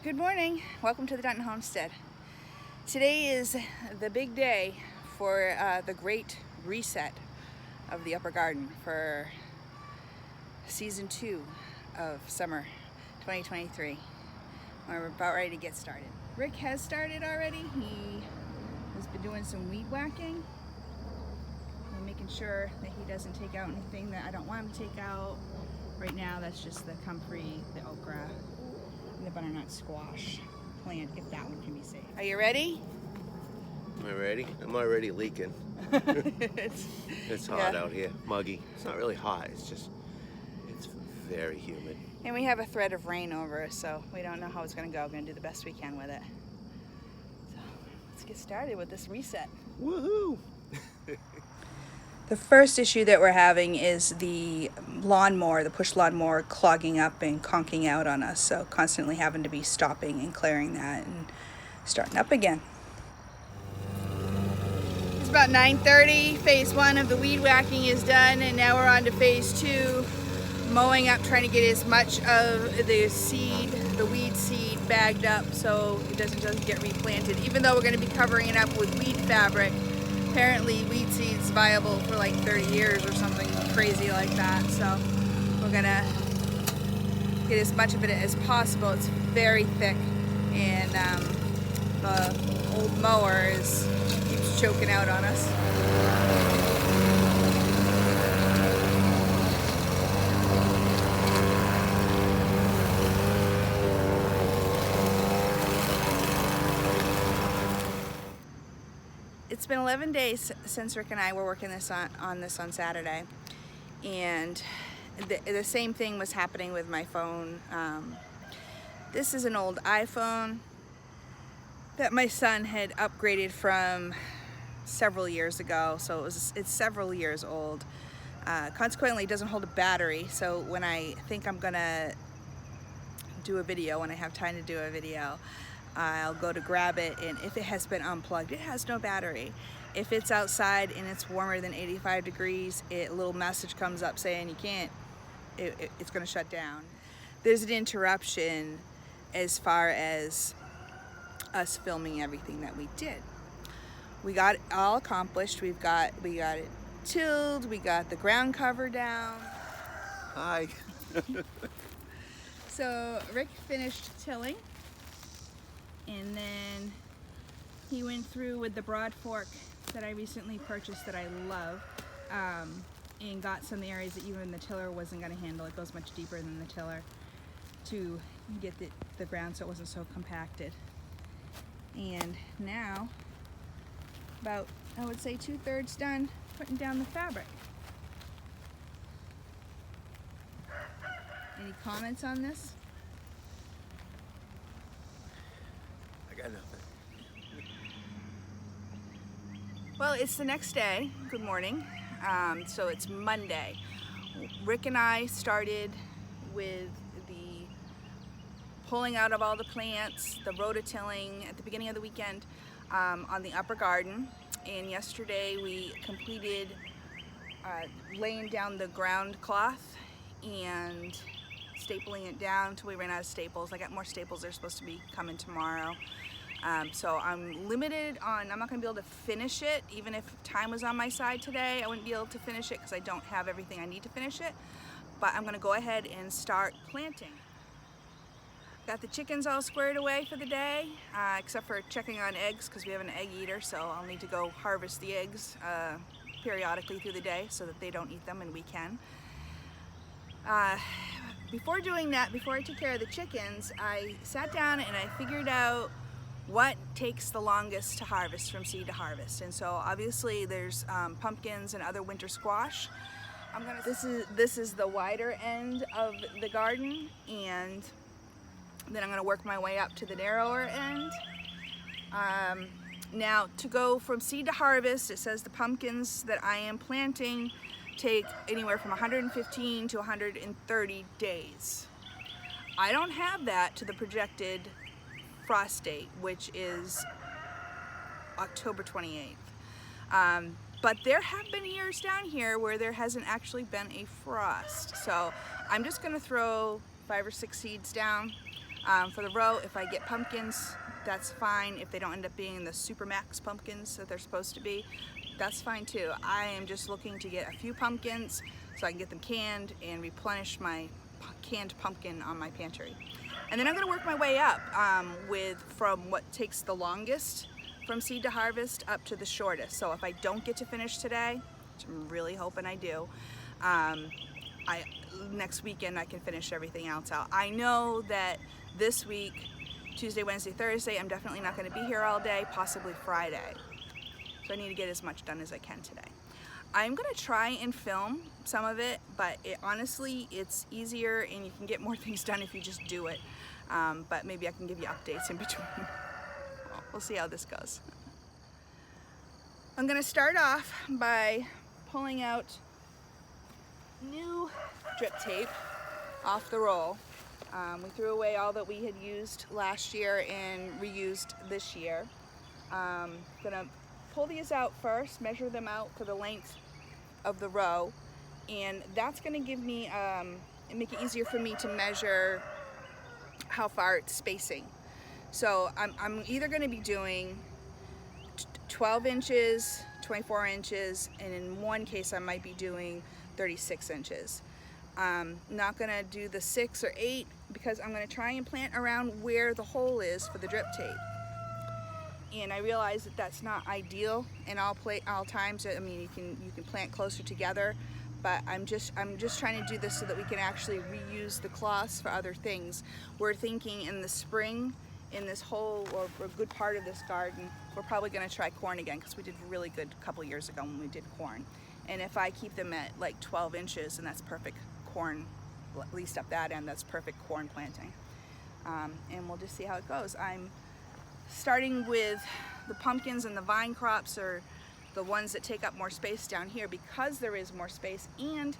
Good morning. Welcome to the Dunton Homestead. Today is the big day for the great reset of the upper garden for season 2 of summer 2023. We're about ready to get started. Rick has started already. He has been doing some weed whacking and making sure that he doesn't take out anything that I don't want him to take out. Right now that's just the comfrey, the okra, and the butternut squash plant, if that one can be saved. Are you ready? Am I ready? I'm already leaking. It's hot out here, muggy. It's not really hot, it's very humid. And we have a threat of rain over us, so we don't know how it's gonna go. We're gonna do the best we can with it. So let's get started with this reset. Woohoo! The first issue that we're having is the lawnmower, the push lawnmower, clogging up and conking out on us. So constantly having to be stopping and clearing that and starting up again. It's about 9:30. Phase 1 of the weed whacking is done, and now we're on to phase 2, mowing up, trying to get as much of the seed, the weed seed, bagged up so it doesn't get replanted. Even though we're going to be covering it up with weed fabric, apparently weed seed's viable for like 30 years or something crazy like that. So we're going to get as much of it as possible. It's very thick, and the old mower keeps choking out on us. It's been 11 days since Rick and I were working on this on Saturday, and the same thing was happening with my phone. This is an old iPhone that my son had upgraded from several years ago, so it's several years old. Consequently, it doesn't hold a battery, so when I think I'm gonna do a video, when I have time to do a video, I'll go to grab it, and if it has been unplugged, it has no battery. If it's outside and it's warmer than 85 degrees, a little message comes up saying you can't, it's going to shut down. There's an interruption as far as us filming everything that we did. We got it all accomplished. We got it tilled, we got the ground cover down. Hi. So Rick finished tilling, and then he went through with the broad fork that I recently purchased that I love, and got some areas that even the tiller wasn't going to handle. It goes much deeper than the tiller to get the ground so it wasn't so compacted. And now, about, I would say 2/3 done putting down the fabric. Any comments on this? I got nothing. Well, it's the next day. Good morning. So it's Monday. Rick and I started with the pulling out of all the plants, the rototilling at the beginning of the weekend on the upper garden. And yesterday we completed laying down the ground cloth and stapling it down until we ran out of staples. I got more staples. They're supposed to be coming tomorrow. So I'm limited on, I'm not going to be able to finish it. Even if time was on my side today, I wouldn't be able to finish it because I don't have everything I need to finish it. But I'm going to go ahead and start planting. Got the chickens all squared away for the day, except for checking on eggs because we have an egg eater, so I'll need to go harvest the eggs periodically through the day so that they don't eat them and we can. Before doing that, before I took care of the chickens, I sat down and I figured out what takes the longest to harvest from seed to harvest. And so obviously there's pumpkins and other winter squash. This is the wider end of the garden, and then I'm going to work my way up to the narrower end. Now, to go from seed to harvest, it says the pumpkins that I am planting take anywhere from 115 to 130 days. I don't have that to the projected frost date, which is October 28th. But there have been years down here where there hasn't actually been a frost. So I'm just gonna throw 5 or 6 seeds down. For the row, if I get pumpkins, that's fine. If they don't end up being the super max pumpkins that they're supposed to be, that's fine too. I am just looking to get a few pumpkins so I can get them canned and replenish my canned pumpkin on my pantry. And then I'm going to work my way up from what takes the longest from seed to harvest up to the shortest. So if I don't get to finish today, which I'm really hoping I do, next weekend I can finish everything else out. I know that this week, Tuesday, Wednesday, Thursday, I'm definitely not going to be here all day, possibly Friday. So I need to get as much done as I can today. I'm going to try and film some of it, but honestly, it's easier and you can get more things done if you just do it. But maybe I can give you updates in between. We'll see how this goes. I'm going to start off by pulling out new drip tape off the roll. We threw away all that we had used last year and reused this year. Gonna pull these out first, measure them out for the length of the row, and that's gonna give me, make it easier for me to measure how far it's spacing. So I'm either gonna be doing 12 inches, 24 inches, and in one case I might be doing 36 inches. Not gonna do the 6 or 8 because I'm gonna try and plant around where the hole is for the drip tape. And I realize that that's not ideal in all times. I mean, you can plant closer together, but I'm just trying to do this so that we can actually reuse the cloths for other things. We're thinking in the spring, in this whole or a good part of this garden, we're probably gonna try corn again because we did really good a couple years ago when we did corn. And if I keep them at like 12 inches, and that's perfect corn, at least up that end, that's perfect corn planting. And we'll just see how it goes. I'm starting with the pumpkins and the vine crops, or the ones that take up more space down here because there is more space. And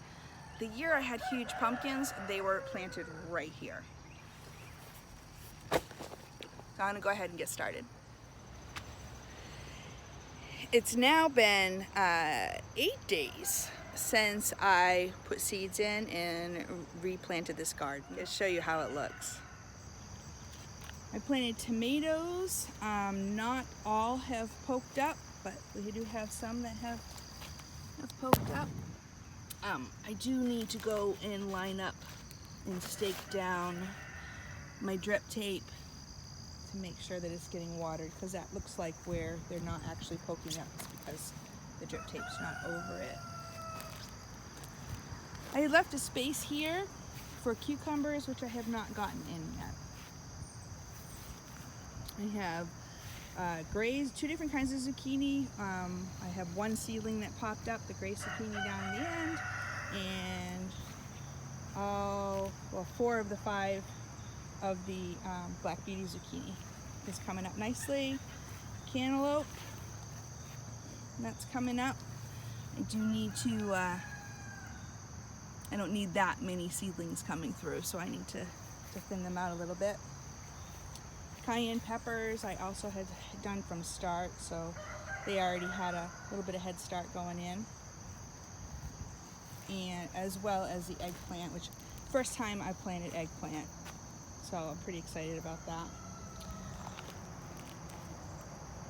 the year I had huge pumpkins, they were planted right here. So I'm gonna go ahead and get started. It's now been 8 days since I put seeds in and replanted this garden. I'll show you how it looks. I planted tomatoes. Not all have poked up, but we do have some that have poked up. I do need to go and line up and stake down my drip tape to make sure that it's getting watered, because that looks like where they're not actually poking up. It's because the drip tape's not over it. I left a space here for cucumbers, which I have not gotten in yet. I have two different kinds of zucchini. I have one seedling that popped up, the gray zucchini down the end, and 4 of the 5 of the black beauty zucchini is coming up nicely. Cantaloupe, that's coming up. I do need to, I don't need that many seedlings coming through, so I need to thin them out a little bit. Cayenne peppers I also had done from start, so they already had a little bit of head start going in. And as well as the eggplant, which first time I planted eggplant, so I'm pretty excited about that.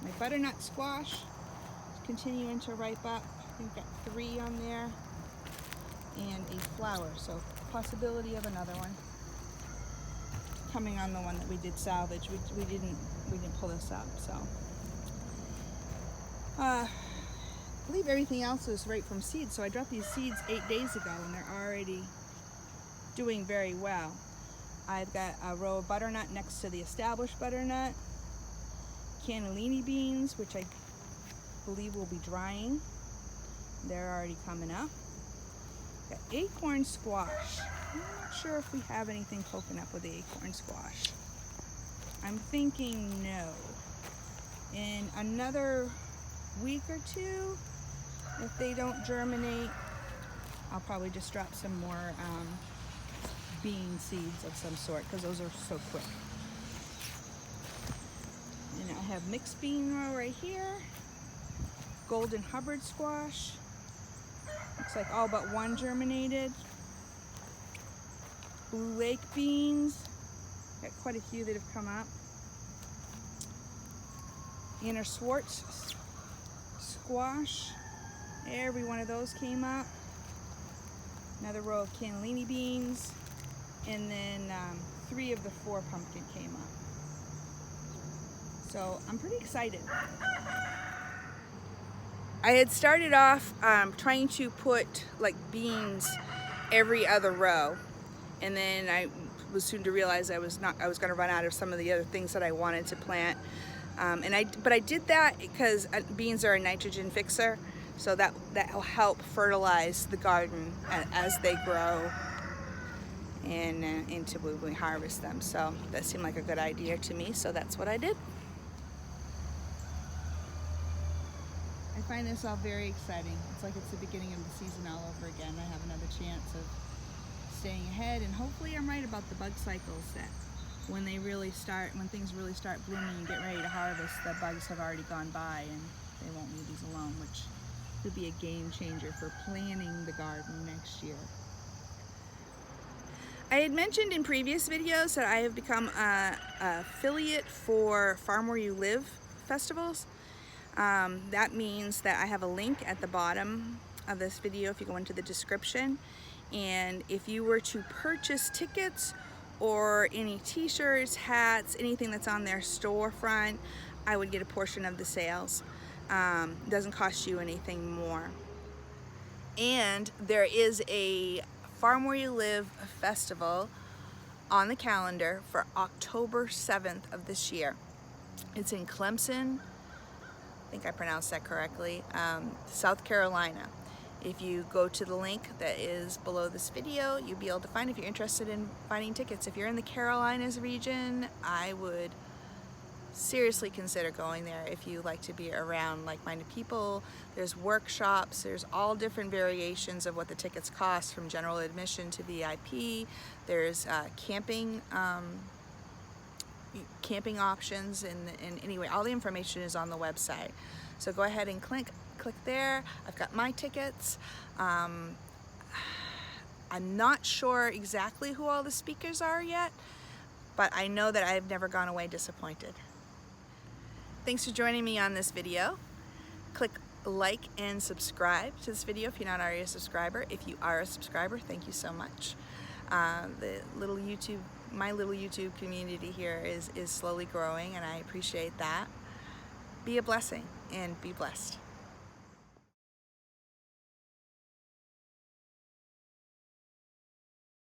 My butternut squash is continuing to ripe up. I think I've got 3 on there, and a flower, so possibility of another one coming on the one that we did salvage. We didn't pull this up, so I believe everything else is right from seeds. So I dropped these seeds 8 days ago and they're already doing very well. I've got a row of butternut next to the established butternut, cannellini beans, which I believe will be drying. They're already coming up. Got acorn squash. I'm not sure if we have anything poking up with the acorn squash. I'm thinking no. In another week or 2, if they don't germinate, I'll probably just drop some more bean seeds of some sort, because those are so quick. And I have mixed bean row right here. Golden Hubbard squash. Looks like all but one germinated. Blue Lake beans. Got quite a few that have come up. Inner Swartz squash. Every one of those came up. Another row of cannellini beans. And then 3 of the 4 pumpkin came up. So I'm pretty excited. I had started off trying to put like beans every other row, and then I was soon to realize I was going to run out of some of the other things that I wanted to plant. But I did that because beans are a nitrogen fixer, so that will help fertilize the garden as they grow and into when we harvest them. So that seemed like a good idea to me, so that's what I did. I find this all very exciting. It's like it's the beginning of the season all over again. I have another chance of staying ahead, and hopefully I'm right about the bug cycles, that when things really start blooming and get ready to harvest, the bugs have already gone by and they won't leave these alone, which could be a game changer for planning the garden next year. I had mentioned in previous videos that I have become an affiliate for Farm Where You Live festivals. That means that I have a link at the bottom of this video if you go into the description, and if you were to purchase tickets or any t-shirts, hats, anything that's on their storefront, I would get a portion of the sales. It doesn't cost you anything more. And there is a Farm Where You Live festival on the calendar for October 7th of this year. It's in Clemson, I think I pronounced that correctly, South Carolina. If you go to the link that is below this video, you'll be able to find, if you're interested in finding tickets. If you're in the Carolinas region, I would seriously consider going there if you like to be around like-minded people. There's workshops, there's all different variations of what the tickets cost, from general admission to VIP. There's camping options, and anyway, all the information is on the website. So go ahead and click there. I've got my tickets. I'm not sure exactly who all the speakers are yet, but I know that I've never gone away disappointed. Thanks for joining me on this video. Click like and subscribe to this video if you're not already a subscriber. If you are a subscriber, thank you so much. My little YouTube community here is slowly growing, and I appreciate that. Be a blessing and be blessed.